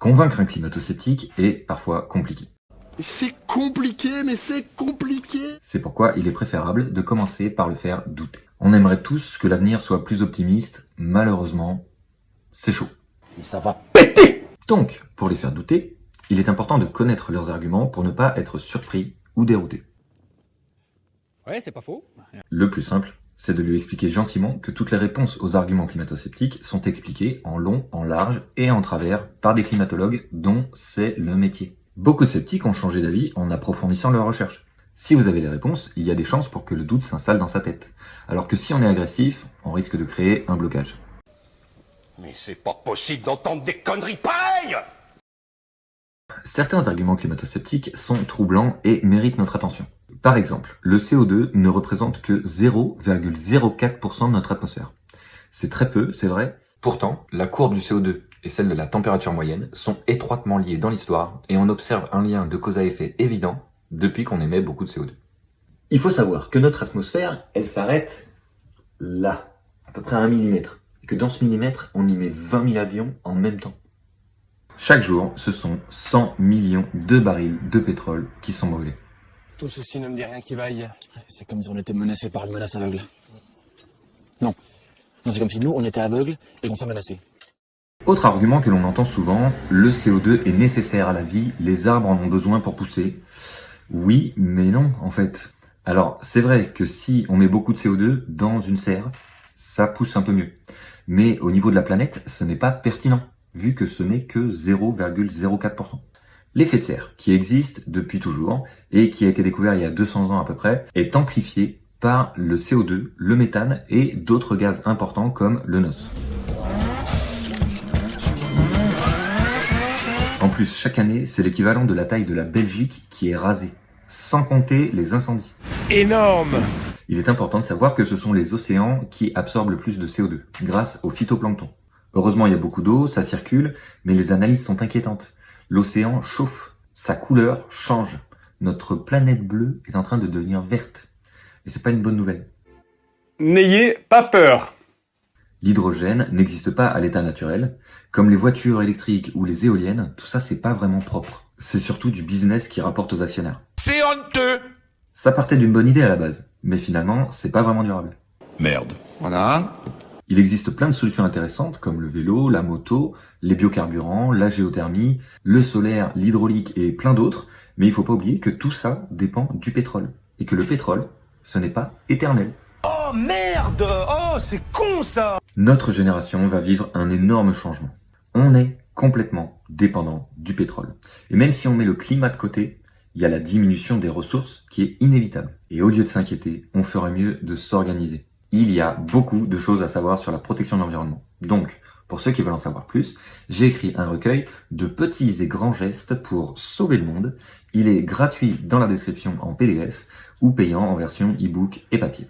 Convaincre un climato-sceptique est parfois compliqué. C'est compliqué, mais c'est compliqué. C'est pourquoi il est préférable de commencer par le faire douter. On aimerait tous que l'avenir soit plus optimiste, malheureusement, c'est chaud. Et ça va péter. Donc, pour les faire douter, il est important de connaître leurs arguments pour ne pas être surpris ou dérouté. Ouais, c'est pas faux. Le plus simple, c'est de lui expliquer gentiment que toutes les réponses aux arguments climato-sceptiques sont expliquées en long, en large et en travers par des climatologues dont c'est le métier. Beaucoup de sceptiques ont changé d'avis en approfondissant leurs recherches. Si vous avez les réponses, il y a des chances pour que le doute s'installe dans sa tête. Alors que si on est agressif, on risque de créer un blocage. Mais c'est pas possible d'entendre des conneries pareilles. Certains arguments climato-sceptiques sont troublants et méritent notre attention. Par exemple, le CO2 ne représente que 0,04% de notre atmosphère. C'est très peu, c'est vrai. Pourtant, la courbe du CO2 et celle de la température moyenne sont étroitement liées dans l'histoire et on observe un lien de cause à effet évident depuis qu'on émet beaucoup de CO2. Il faut savoir que notre atmosphère, elle s'arrête là, à peu près à 1 mm. Et que dans ce millimètre, on y met 20 000 avions en même temps. Chaque jour, ce sont 100 millions de barils de pétrole qui sont brûlés. Tout ceci ne me dit rien qui vaille. C'est comme si on était menacé par une menace aveugle. Non, c'est comme si nous, on était aveugles et qu'on s'est menacés. Autre argument que l'on entend souvent, le CO2 est nécessaire à la vie, les arbres en ont besoin pour pousser. Oui, mais non, en fait. Alors, c'est vrai que si on met beaucoup de CO2 dans une serre, ça pousse un peu mieux. Mais au niveau de la planète, ce n'est pas pertinent, vu que ce n'est que 0,04%. L'effet de serre, qui existe depuis toujours, et qui a été découvert il y a 200 ans à peu près, est amplifié par le CO2, le méthane et d'autres gaz importants comme le NOx. En plus, chaque année, c'est l'équivalent de la taille de la Belgique qui est rasée, sans compter les incendies. Énorme! Il est important de savoir que ce sont les océans qui absorbent le plus de CO2, grâce au phytoplancton. Heureusement, il y a beaucoup d'eau, ça circule, mais les analyses sont inquiétantes. L'océan chauffe, sa couleur change. Notre planète bleue est en train de devenir verte. Et c'est pas une bonne nouvelle. N'ayez pas peur! L'hydrogène n'existe pas à l'état naturel. Comme les voitures électriques ou les éoliennes, tout ça c'est pas vraiment propre. C'est surtout du business qui rapporte aux actionnaires. C'est honteux. Ça partait d'une bonne idée à la base, mais finalement c'est pas vraiment durable. Merde. Voilà. Il existe plein de solutions intéressantes comme le vélo, la moto, les biocarburants, la géothermie, le solaire, l'hydraulique et plein d'autres, mais il faut pas oublier que tout ça dépend du pétrole. Et que le pétrole, ce n'est pas éternel. Oh merde! Oh, c'est con ça! Notre génération va vivre un énorme changement. On est complètement dépendant du pétrole. Et même si on met le climat de côté, il y a la diminution des ressources qui est inévitable. Et au lieu de s'inquiéter, on ferait mieux de s'organiser. Il y a beaucoup de choses à savoir sur la protection de l'environnement. Donc, pour ceux qui veulent en savoir plus, j'ai écrit un recueil de petits et grands gestes pour sauver le monde. Il est gratuit dans la description en PDF ou payant en version e-book et papier.